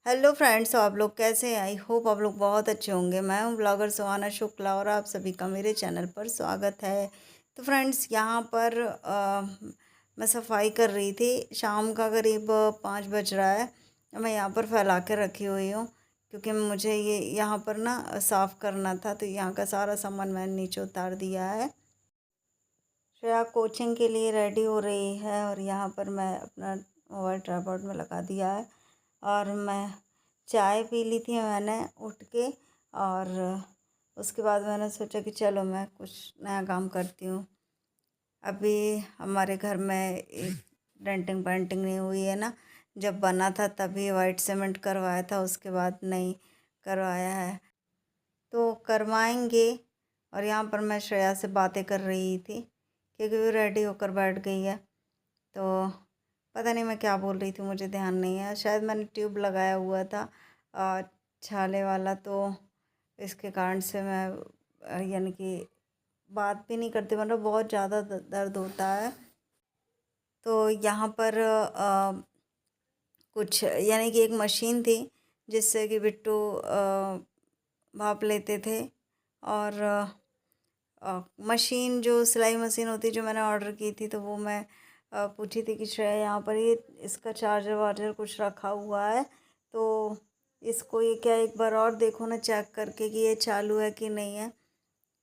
Hello friends, तो आप लोग कैसे हैं? आई होप आप लोग बहुत अच्छे होंगे। मैं हूं ब्लॉगर सुहाना शुक्ला और आप सभी का मेरे चैनल पर स्वागत है। तो फ्रेंड्स, यहाँ पर मैं सफाई कर रही थी। शाम का करीब 5 बज रहा है। मैं यहाँ पर फैला के रखी हुई हूँ क्योंकि मुझे ये यहाँ पर ना साफ़ करना था। तो यहाँ का सारा सामान मैंने नीचे उतार दिया है। श्रेया कोचिंग के लिए रेडी हो रही है और यहाँ पर मैं अपना मोबाइल ट्राइपॉड में लगा दिया है। और मैं चाय पी ली थी मैंने उठ के। और उसके बाद मैंने सोचा कि चलो मैं कुछ नया काम करती हूँ। अभी हमारे घर में एक डेंटिंग पेंटिंग नहीं हुई है ना। जब बना था तभी वाइट सीमेंट करवाया था, उसके बाद नहीं करवाया है, तो करवाएंगे। और यहाँ पर मैं श्रेया से बातें कर रही थी क्योंकि वो रेडी होकर बैठ गई है। तो पता नहीं मैं क्या बोल रही थी, मुझे ध्यान नहीं है। शायद मैंने ट्यूब लगाया हुआ था छाले वाला, तो इसके कारण से मैं यानी कि बात भी नहीं करती, मतलब बहुत ज़्यादा दर्द होता है। तो यहाँ पर कुछ यानी कि एक मशीन थी जिससे कि बिट्टू भाप लेते थे। और मशीन जो सिलाई मशीन होती जो मैंने ऑर्डर की थी, तो वो मैं पूछी थी कि श्रेया यहाँ पर ये इसका चार्जर वार्जर कुछ रखा हुआ है, तो इसको ये क्या एक बार और देखो ना चेक करके कि ये चालू है कि नहीं है।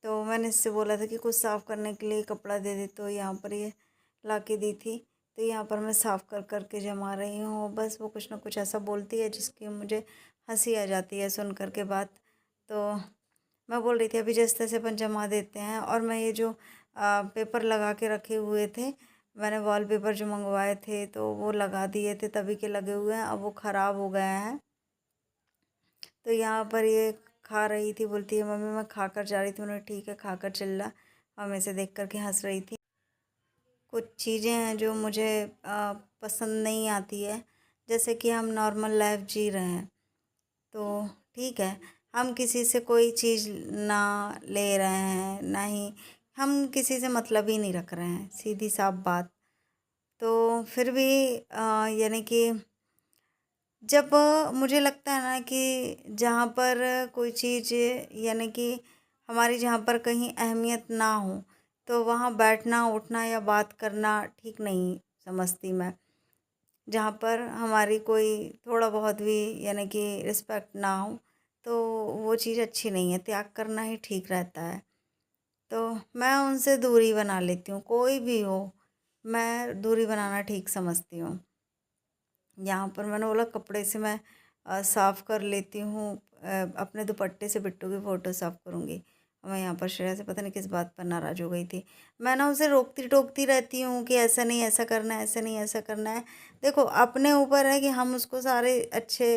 तो मैंने इससे बोला था कि कुछ साफ़ करने के लिए कपड़ा दे दे, तो यहाँ पर ये ला के दी थी। तो यहाँ पर मैं साफ़ कर कर के जमा रही हूँ। बस वो कुछ ना कुछ ऐसा बोलती है जिसकी मुझे हंसी आ जाती है सुन कर के बात। तो मैं बोल रही थी अभी जैसे तैसे अपन जमा देते हैं। और मैं ये जो पेपर लगा के रखे हुए थे, मैंने वॉलपेपर जो मंगवाए थे तो वो लगा दिए थे, तभी के लगे हुए हैं। अब वो ख़राब हो गए हैं। तो यहाँ पर ये खा रही थी, बोलती है मम्मी मैं खा कर जा रही थी। उन्हें ठीक है खा कर चल रहा। और मैं इसे देख कर के हंस रही थी। कुछ चीज़ें हैं जो मुझे पसंद नहीं आती है, जैसे कि हम नॉर्मल लाइफ जी रहे हैं तो ठीक है, हम किसी से कोई चीज़ ना ले रहे हैं, ना ही हम किसी से मतलब ही नहीं रख रहे हैं, सीधी साफ बात। तो फिर भी यानी कि जब मुझे लगता है ना कि जहाँ पर कोई चीज़ यानी कि हमारी जहाँ पर कहीं अहमियत ना हो, तो वहाँ बैठना उठना या बात करना ठीक नहीं समझती मैं। जहाँ पर हमारी कोई थोड़ा बहुत भी यानी कि रिस्पेक्ट ना हो, तो वो चीज़ अच्छी नहीं है। त्याग करना ही ठीक रहता है। तो मैं उनसे दूरी बना लेती हूँ, कोई भी हो मैं दूरी बनाना ठीक समझती हूँ। यहाँ पर मैंने बोला कपड़े से मैं साफ़ कर लेती हूँ, अपने दुपट्टे से बिट्टू की फ़ोटो साफ़ करूँगी। मैं यहाँ पर श्रेया से पता नहीं किस बात पर नाराज़ हो गई थी। मैं ना उसे रोकती टोकती रहती हूँ कि ऐसा नहीं ऐसा करना है, ऐसा नहीं ऐसा करना है। देखो अपने ऊपर है कि हम उसको सारे अच्छे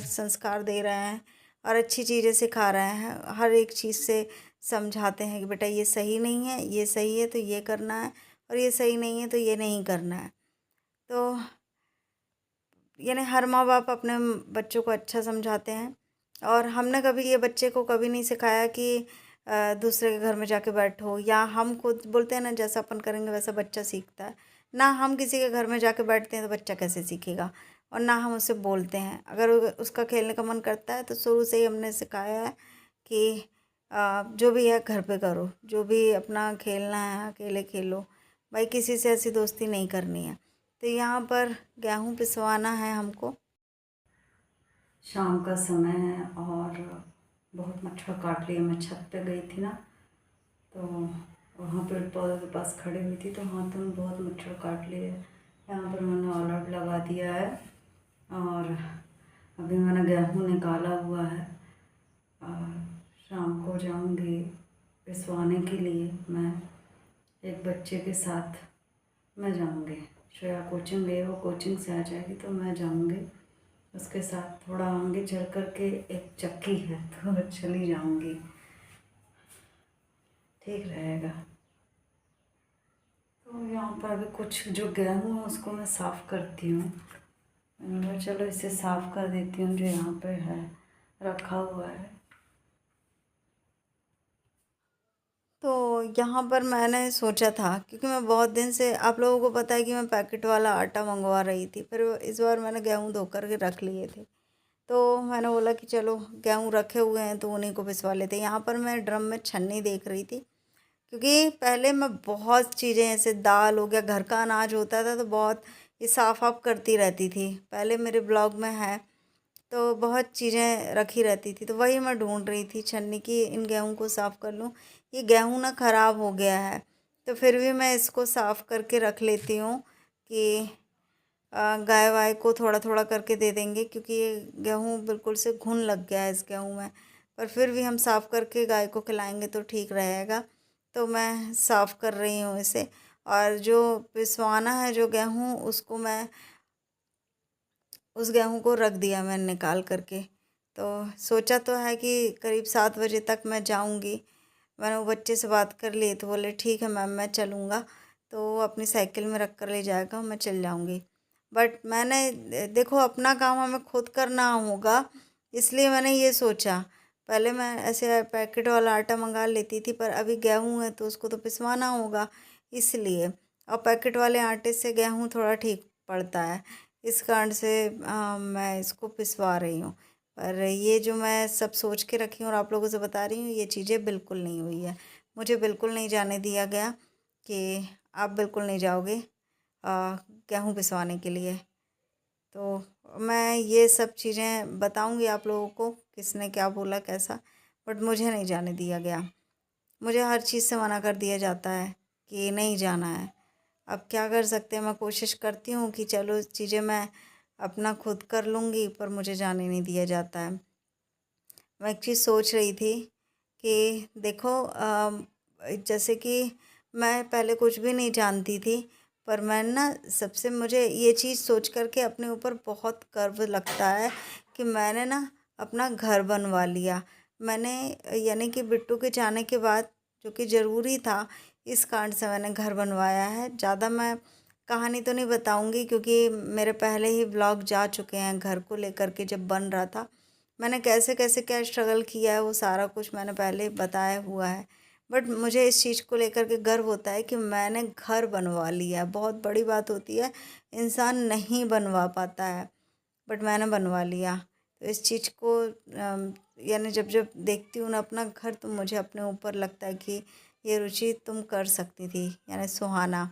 संस्कार दे रहे हैं और अच्छी चीज़ें सिखा रहे हैं। हर एक चीज़ से समझाते हैं कि बेटा ये सही नहीं है, ये सही है तो ये करना है, और ये सही नहीं है तो ये नहीं करना है। तो यानी हर माँ बाप अपने बच्चों को अच्छा समझाते हैं। और हमने कभी ये बच्चे को कभी नहीं सिखाया कि दूसरे के घर में जाके बैठो, या हम खुद बोलते हैं ना जैसा अपन करेंगे वैसा बच्चा सीखता है। ना हम किसी के घर में जाके बैठते हैं तो बच्चा कैसे सीखेगा, और ना हम उसे बोलते हैं। अगर उसका खेलने का मन करता है तो शुरू से ही हमने सिखाया है कि जो भी है घर पे करो, जो भी अपना खेलना है अकेले खेलो, भाई किसी से ऐसी दोस्ती नहीं करनी है। तो यहाँ पर गेहूँ पिसवाना है हमको। शाम का समय है और बहुत मच्छर काट लिया। मैं छत पे गई थी ना, तो वहाँ पेड़ पौधे के पास खड़ी हुई थी, तो हाथों में बहुत मच्छर काट लिए। यहाँ पर मैंने ऑल आउट लगा दिया है और अभी मैंने गेहूँ निकाला हुआ है। और शाम को जाऊँगी पिसवाने के लिए। मैं एक बच्चे के साथ मैं जाऊँगी। श्रेया कोचिंग गई, वो कोचिंग से आ जाएगी तो मैं जाऊँगी उसके साथ। थोड़ा आगे चल कर के एक चक्की है तो चली जाऊँगी, ठीक रहेगा। तो यहाँ पर अभी कुछ जो गेहूँ है उसको मैं साफ़ करती हूँ। चलो इसे साफ़ कर देती हूँ जो यहाँ पे है रखा हुआ है। तो यहाँ पर मैंने सोचा था, क्योंकि मैं बहुत दिन से, आप लोगों को पता है कि मैं पैकेट वाला आटा मंगवा रही थी, फिर इस बार मैंने गेहूँ धो कर के रख लिए थे। तो मैंने बोला कि चलो गेहूँ रखे हुए हैं तो उन्हीं को पिसवा लेते हैं। यहाँ पर मैं ड्रम में छन्नी देख रही थी, क्योंकि पहले मैं बहुत चीज़ें ऐसे दाल हो गया, घर का अनाज होता था तो बहुत ये साफ़ वाफ करती रहती थी। पहले मेरे ब्लॉग में है तो बहुत चीज़ें रखी रहती थी, तो वही मैं ढूंढ रही थी छन्नी की, इन गेहूँ को साफ़ कर लूँ। ये गेहूँ ना ख़राब हो गया है, तो फिर भी मैं इसको साफ़ करके रख लेती हूँ कि गाय वाय को थोड़ा थोड़ा करके दे देंगे, क्योंकि ये गेहूँ बिल्कुल से घुन लग गया है इस गेहूँ में। पर फिर भी हम साफ़ करके गाय को खिलाएंगे तो ठीक रहेगा। तो मैं साफ़ कर रही हूँ इसे। और जो पिसवाना है जो गेहूँ, उसको मैं उस गेहूँ को रख दिया मैंने निकाल करके। तो सोचा तो है कि करीब 7 बजे तक मैं जाऊँगी। मैंने वो बच्चे से बात कर ली तो बोले ठीक है मैम मैं चलूँगा, तो वो अपनी साइकिल में रख कर ले जाएगा, मैं चल जाऊँगी। बट मैंने देखो अपना काम हमें खुद करना होगा, इसलिए मैंने ये सोचा। पहले मैं ऐसे पैकेट वाला आटा मंगा लेती थी, पर अभी गेहूँ है तो उसको तो पिसवाना होगा, इसलिए। और पैकेट वाले आटे से गेहूँ थोड़ा ठीक पड़ता है, इस कारण से मैं इसको पिसवा रही हूँ। पर ये जो मैं सब सोच के रखी हूँ और आप लोगों से बता रही हूँ, ये चीज़ें बिल्कुल नहीं हुई है। मुझे बिल्कुल नहीं जाने दिया गया कि आप बिल्कुल नहीं जाओगे गेहूँ पिसवाने के लिए। तो मैं ये सब चीज़ें बताऊँगी आप लोगों को किसने क्या बोला कैसा, बट मुझे नहीं जाने दिया गया। मुझे हर चीज़ से मना कर दिया जाता है कि नहीं जाना है। अब क्या कर सकते हैं, मैं कोशिश करती हूँ कि चलो चीज़ें मैं अपना खुद कर लूँगी, पर मुझे जाने नहीं दिया जाता है। मैं एक चीज़ सोच रही थी कि देखो जैसे कि मैं पहले कुछ भी नहीं जानती थी, पर मैं ना सबसे मुझे ये चीज़ सोच कर के अपने ऊपर बहुत गर्व लगता है कि मैंने ना अपना घर बनवा लिया। मैंने यानी कि बिट्टू के जाने के बाद, जो कि ज़रूरी था, इस कारण से मैंने घर बनवाया है। ज़्यादा मैं कहानी तो नहीं बताऊंगी, क्योंकि मेरे पहले ही ब्लॉग जा चुके हैं घर को लेकर के, जब बन रहा था मैंने कैसे कैसे क्या स्ट्रगल किया है वो सारा कुछ मैंने पहले बताया हुआ है। बट मुझे इस चीज़ को लेकर के गर्व होता है कि मैंने घर बनवा लिया है। बहुत बड़ी बात होती है, इंसान नहीं बनवा पाता है, बट मैंने बनवा लिया। तो इस चीज़ को यानी जब जब देखती हूँ ना अपना घर, तो मुझे अपने ऊपर लगता है कि ये रुचि तुम कर सकती थी, यानी सुहाना।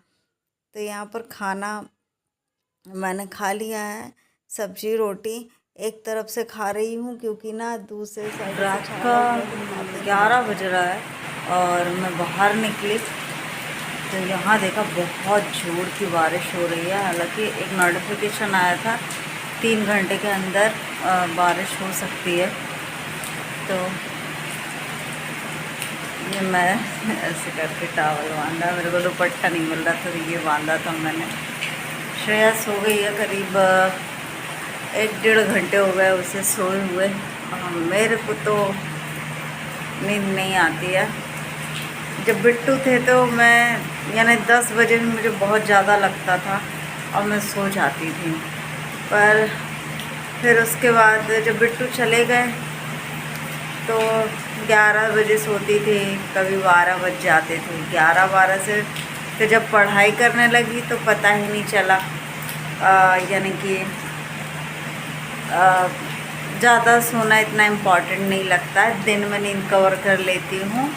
तो यहाँ पर खाना मैंने खा लिया है, सब्जी रोटी एक तरफ से खा रही हूँ, क्योंकि ना दूसरे साइड रात का 11 बज रहा है और मैं बाहर निकली तो यहाँ देखा बहुत जोर की बारिश हो रही है। हालांकि एक नोटिफिकेशन आया था 3 घंटे के अंदर बारिश हो सकती है। तो ये मैं ऐसे करके टावल बांधा, मेरे को दुपट्टा नहीं मिल रहा था तो ये बांधा था मैंने। श्रेया सो गई है, करीब 1-1.5 घंटे हो गए उसे सोए हुए। मेरे को तो नींद नहीं आती है। जब बिट्टू थे तो मैं यानी 10 बजे भी मुझे बहुत ज़्यादा लगता था और मैं सो जाती थी। पर फिर उसके बाद जब बिट्टू चले गए तो 11 बजे सोती थी, कभी 12 बज जाते थे। 11-12 से फिर जब पढ़ाई करने लगी तो पता ही नहीं चला। यानी कि ज़्यादा सोना इतना इम्पॉर्टेंट नहीं लगता है। दिन में नींद कवर कर लेती हूँ,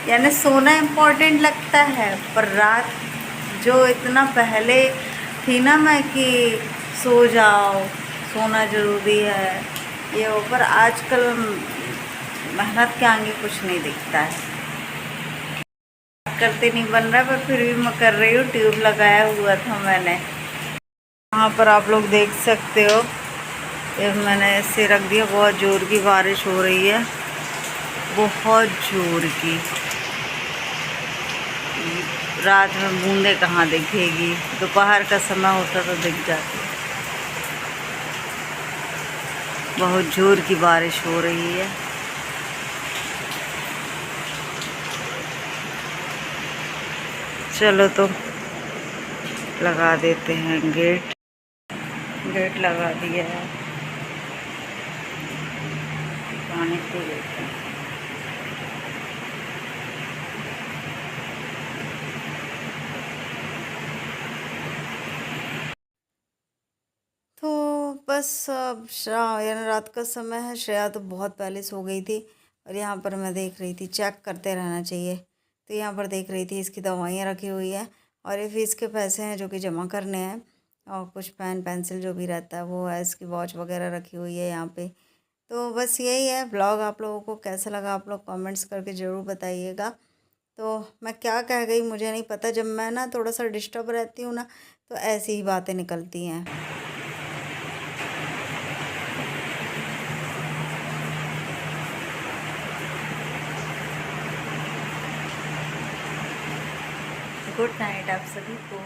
यानी सोना इम्पॉर्टेंट लगता है, पर रात जो इतना पहले थी ना मैं कि सो जाओ, सोना ज़रूरी है ये वो, पर आजकल मेहनत के आगे कुछ नहीं दिखता है। करते नहीं बन रहा, पर फिर भी मैं कर रही हूँ। ट्यूब लगाया हुआ था मैंने, वहाँ पर आप लोग देख सकते हो। ये मैंने ऐसे रख दिया। बहुत ज़ोर की बारिश हो रही है, बहुत ज़ोर की। रात में बूंदे कहाँ दिखेगी, दोपहर का समय होता तो दिख जाती। बहुत ज़ोर की बारिश हो रही है। चलो तो लगा देते हैं गेट। गेट लगा दिया है, पानी पी लेते हैं। तो बस बस यानी रात का समय है। श्रेया तो बहुत पहले सो गई थी और यहाँ पर मैं देख रही थी, चेक करते रहना चाहिए। तो यहाँ पर देख रही थी इसकी दवाइयाँ रखी हुई है और ये फीस के पैसे हैं जो कि जमा करने हैं, और कुछ पेन पेंसिल जो भी रहता है वो है, इसकी वॉच वगैरह रखी हुई है यहाँ पे। तो बस यही है ब्लॉग। आप लोगों को कैसा लगा आप लोग कमेंट्स करके ज़रूर बताइएगा। तो मैं क्या कह गई मुझे नहीं पता, जब मैं ना थोड़ा सा डिस्टर्ब रहती हूँ ना तो ऐसी ही बातें निकलती हैं। गुड नाइट आप सभी को।